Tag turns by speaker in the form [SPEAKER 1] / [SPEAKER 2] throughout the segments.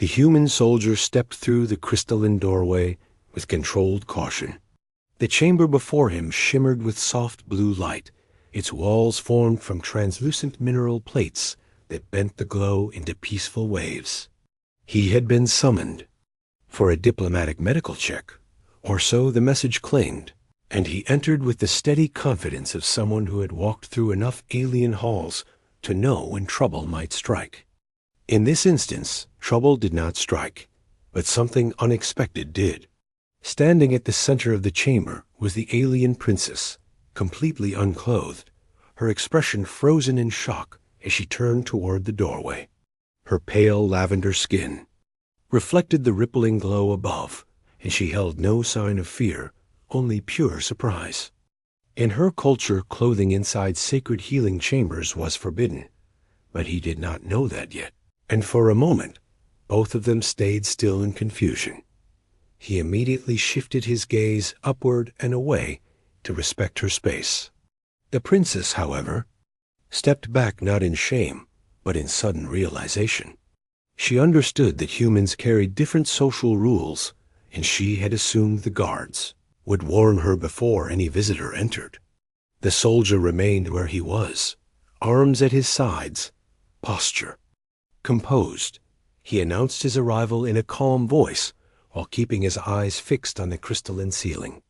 [SPEAKER 1] The human soldier stepped through the crystalline doorway with controlled caution. The chamber before him shimmered with soft blue light, its walls formed from translucent mineral plates that bent the glow into peaceful waves. He had been summoned for a diplomatic medical check, or so the message claimed, and he entered with the steady confidence of someone who had walked through enough alien halls to know when trouble might strike. In this instance, trouble did not strike, but something unexpected did. Standing at the center of the chamber was the alien princess, completely unclothed, her expression frozen in shock as she turned toward the doorway. Her pale lavender skin reflected the rippling glow above, and she held no sign of fear, only pure surprise. In her culture, clothing inside sacred healing chambers was forbidden, but he did not know that yet, and for a moment, both of them stayed still in confusion. He immediately shifted his gaze upward and away to respect her space. The princess, however, stepped back not in shame, but in sudden realization. She understood that humans carried different social rules, and she had assumed the guards would warn her before any visitor entered. The soldier remained where he was, arms at his sides, posture composed. He announced his arrival in a calm voice, while keeping his eyes fixed on the crystalline ceiling.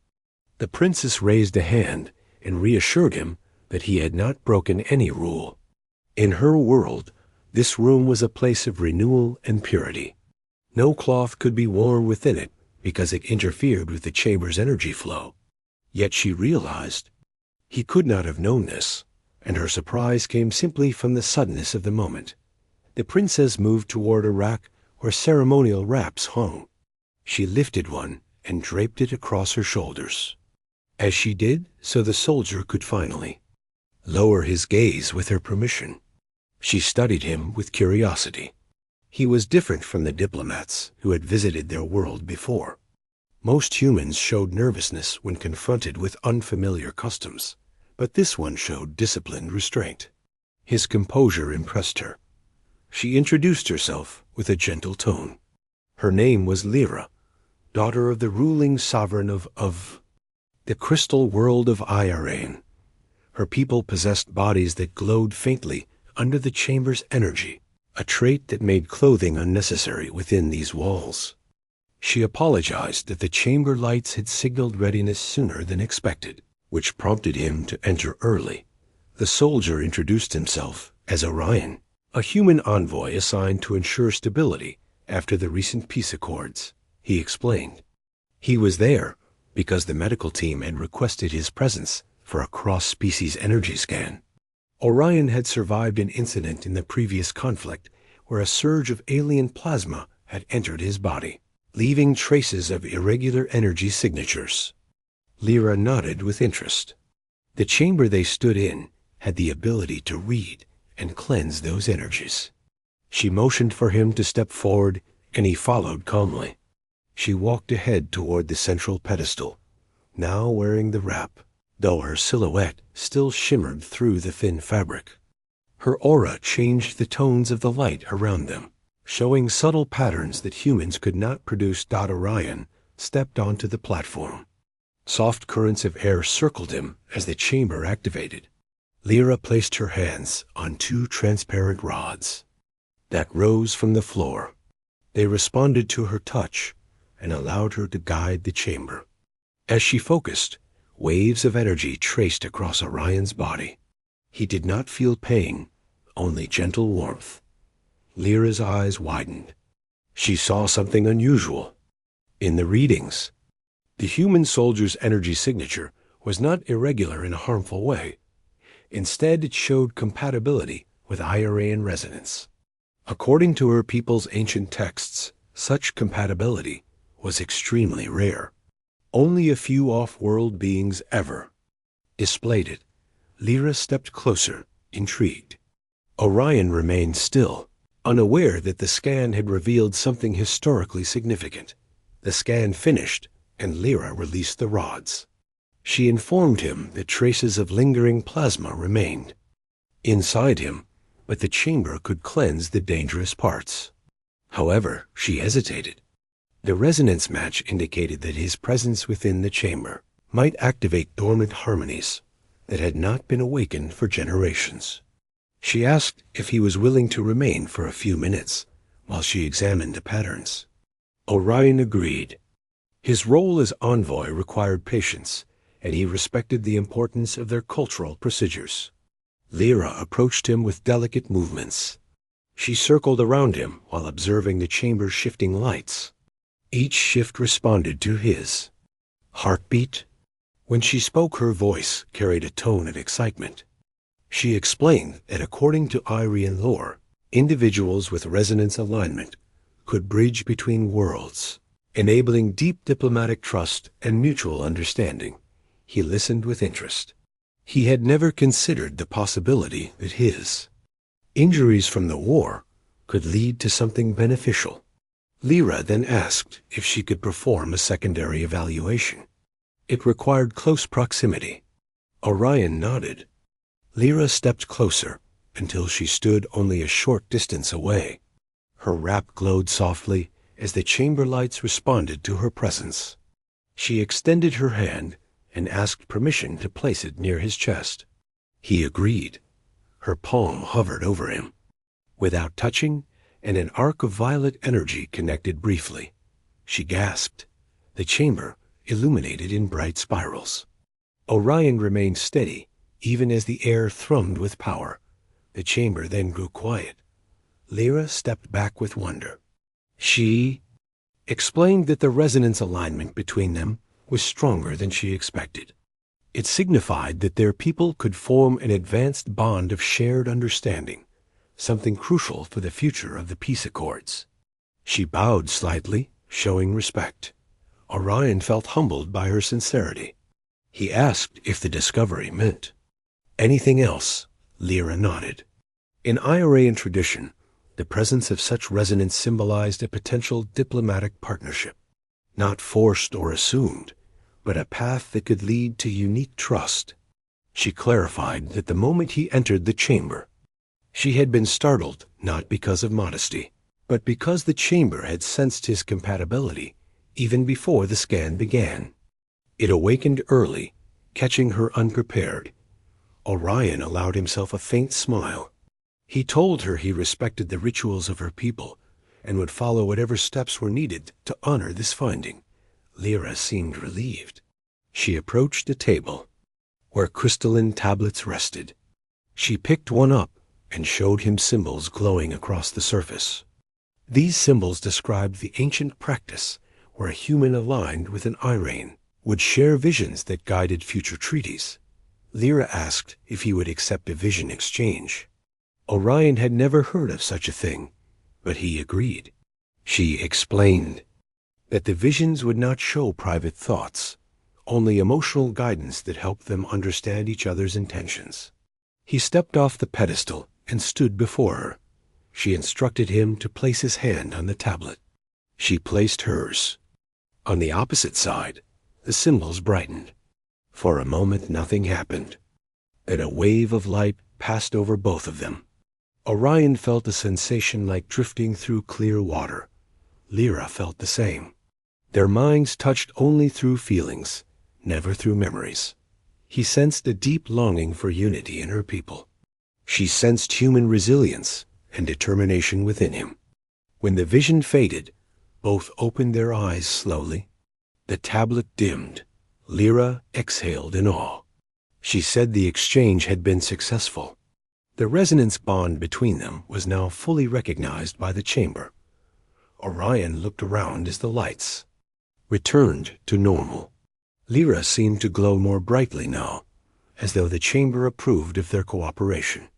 [SPEAKER 1] The princess raised a hand and reassured him that he had not broken any rule. In her world, this room was a place of renewal and purity. No cloth could be worn within it because it interfered with the chamber's energy flow. Yet she realized he could not have known this, and her surprise came simply from the suddenness of the moment. The princess moved toward a rack where ceremonial wraps hung. She lifted one and draped it across her shoulders. As she did, so the soldier could finally lower his gaze with her permission. She studied him with curiosity. He was different from the diplomats who had visited their world before. Most humans showed nervousness when confronted with unfamiliar customs, but this one showed disciplined restraint. His composure impressed her. She introduced herself with a gentle tone. Her name was Lyra, daughter of the ruling sovereign of the crystal world of Irain. Her people possessed bodies that glowed faintly under the chamber's energy, a trait that made clothing unnecessary within these walls. She apologized that the chamber lights had signaled readiness sooner than expected, which prompted him to enter early. The soldier introduced himself as Orion, a human envoy assigned to ensure stability after the recent peace accords. He explained. He was there because the medical team had requested his presence for a cross-species energy scan. Orion had survived an incident in the previous conflict where a surge of alien plasma had entered his body, leaving traces of irregular energy signatures. Lyra nodded with interest. The chamber they stood in had the ability to read and cleanse those energies. She motioned for him to step forward, and he followed calmly. She walked ahead toward the central pedestal, now wearing the wrap, though her silhouette still shimmered through the thin fabric. Her aura changed the tones of the light around them, showing subtle patterns that humans could not produce. Orion stepped onto the platform. Soft currents of air circled him as the chamber activated. Lyra placed her hands on two transparent rods that rose from the floor. They responded to her touch and allowed her to guide the chamber. As she focused, waves of energy traced across Orion's body. He did not feel pain, only gentle warmth. Lyra's eyes widened. She saw something unusual. In the readings, the human soldier's energy signature was not irregular in a harmful way. Instead, it showed compatibility with Iraean resonance. According to her people's ancient texts, such compatibility was extremely rare. Only a few off-world beings ever displayed it. Lyra stepped closer, intrigued. Orion remained still, unaware that the scan had revealed something historically significant. The scan finished, and Lyra released the rods. She informed him that traces of lingering plasma remained inside him, but the chamber could cleanse the dangerous parts. However, she hesitated. The resonance match indicated that his presence within the chamber might activate dormant harmonies that had not been awakened for generations. She asked if he was willing to remain for a few minutes while she examined the patterns. Orion agreed. His role as envoy required patience, and he respected the importance of their cultural procedures. Lyra approached him with delicate movements. She circled around him while observing the chamber's shifting lights. Each shift responded to his heartbeat. When she spoke, her voice carried a tone of excitement. She explained that according to Aryan lore, individuals with resonance alignment could bridge between worlds, enabling deep diplomatic trust and mutual understanding. He listened with interest. He had never considered the possibility that his injuries from the war could lead to something beneficial. Lyra then asked if she could perform a secondary evaluation. It required close proximity. Orion nodded. Lyra stepped closer until she stood only a short distance away. Her wrap glowed softly as the chamber lights responded to her presence. She extended her hand and asked permission to place it near his chest. He agreed. Her palm hovered over him. Without touching, and an arc of violet energy connected briefly. She gasped. The chamber illuminated in bright spirals. Orion remained steady, even as the air thrummed with power. The chamber then grew quiet. Lyra stepped back with wonder. She explained that the resonance alignment between them was stronger than she expected. It signified that their people could form an advanced bond of shared understanding, something crucial for the future of the peace accords. She bowed slightly, showing respect. Orion felt humbled by her sincerity. He asked if the discovery meant anything else. Lyra nodded. In Iaraean tradition, the presence of such resonance symbolized a potential diplomatic partnership, not forced or assumed, but a path that could lead to unique trust. She clarified that the moment he entered the chamber, she had been startled not because of modesty, but because the chamber had sensed his compatibility even before the scan began. It awakened early, catching her unprepared. Orion allowed himself a faint smile. He told her he respected the rituals of her people and would follow whatever steps were needed to honor this finding. Lyra seemed relieved. She approached a table where crystalline tablets rested. She picked one up and showed him symbols glowing across the surface. These symbols described the ancient practice where a human aligned with an Irene would share visions that guided future treaties. Lyra asked if he would accept a vision exchange. Orion had never heard of such a thing, but he agreed. She explained that the visions would not show private thoughts, only emotional guidance that helped them understand each other's intentions. He stepped off the pedestal and stood before her. She instructed him to place his hand on the tablet. She placed hers. On the opposite side, the symbols brightened. For a moment nothing happened. Then a wave of light passed over both of them. Orion felt a sensation like drifting through clear water. Lyra felt the same. Their minds touched only through feelings, never through memories. He sensed a deep longing for unity in her people. She sensed human resilience and determination within him. When the vision faded, both opened their eyes slowly. The tablet dimmed. Lyra exhaled in awe. She said the exchange had been successful. The resonance bond between them was now fully recognized by the chamber. Orion looked around as the lights returned to normal. Lyra seemed to glow more brightly now, as though the chamber approved of their cooperation.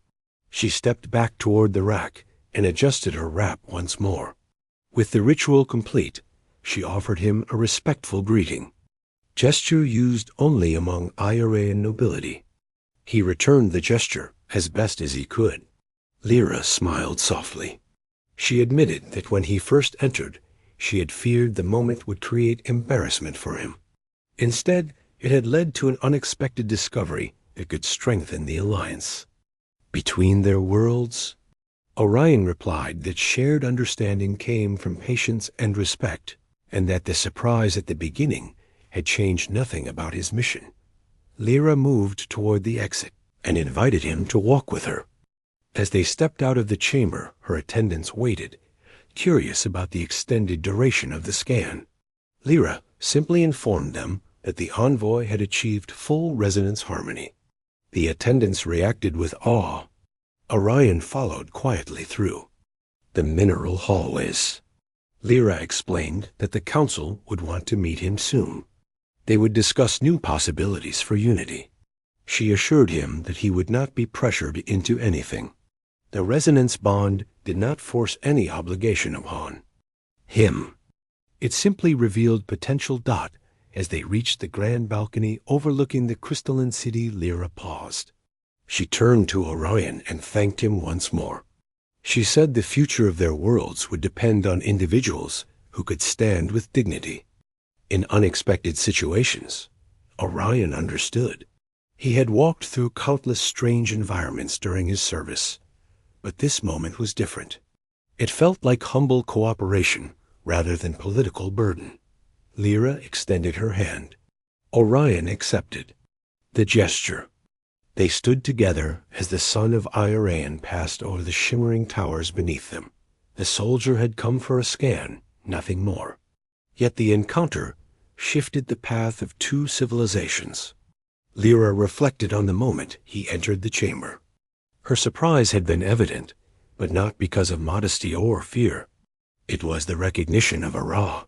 [SPEAKER 1] She stepped back toward the rack and adjusted her wrap once more. With the ritual complete, she offered him a respectful greeting, gesture used only among Iaraean nobility. He returned the gesture as best as he could. Lyra smiled softly. She admitted that when he first entered, she had feared the moment would create embarrassment for him. Instead, it had led to an unexpected discovery that could strengthen the alliance. Between their worlds, Orion replied that shared understanding came from patience and respect, and that the surprise at the beginning had changed nothing about his mission. Lyra moved toward the exit and invited him to walk with her. As they stepped out of the chamber, her attendants waited, curious about the extended duration of the scan. Lyra simply informed them that the envoy had achieved full resonance harmony. The attendants reacted with awe. Orion followed quietly through the mineral hallways. Lyra explained that the council would want to meet him soon. They would discuss new possibilities for unity. She assured him that he would not be pressured into anything. The resonance bond did not force any obligation upon him. It simply revealed potential. As they reached the grand balcony overlooking the crystalline city, Lyra paused. She turned to Orion and thanked him once more. She said the future of their worlds would depend on individuals who could stand with dignity. In unexpected situations, Orion understood. He had walked through countless strange environments during his service, but this moment was different. It felt like humble cooperation rather than political burden. Lyra extended her hand. Orion accepted the gesture. They stood together as the sun of Iraean passed over the shimmering towers beneath them. The soldier had come for a scan, nothing more. Yet the encounter shifted the path of two civilizations. Lyra reflected on the moment he entered the chamber. Her surprise had been evident, but not because of modesty or fear. It was the recognition of Ara.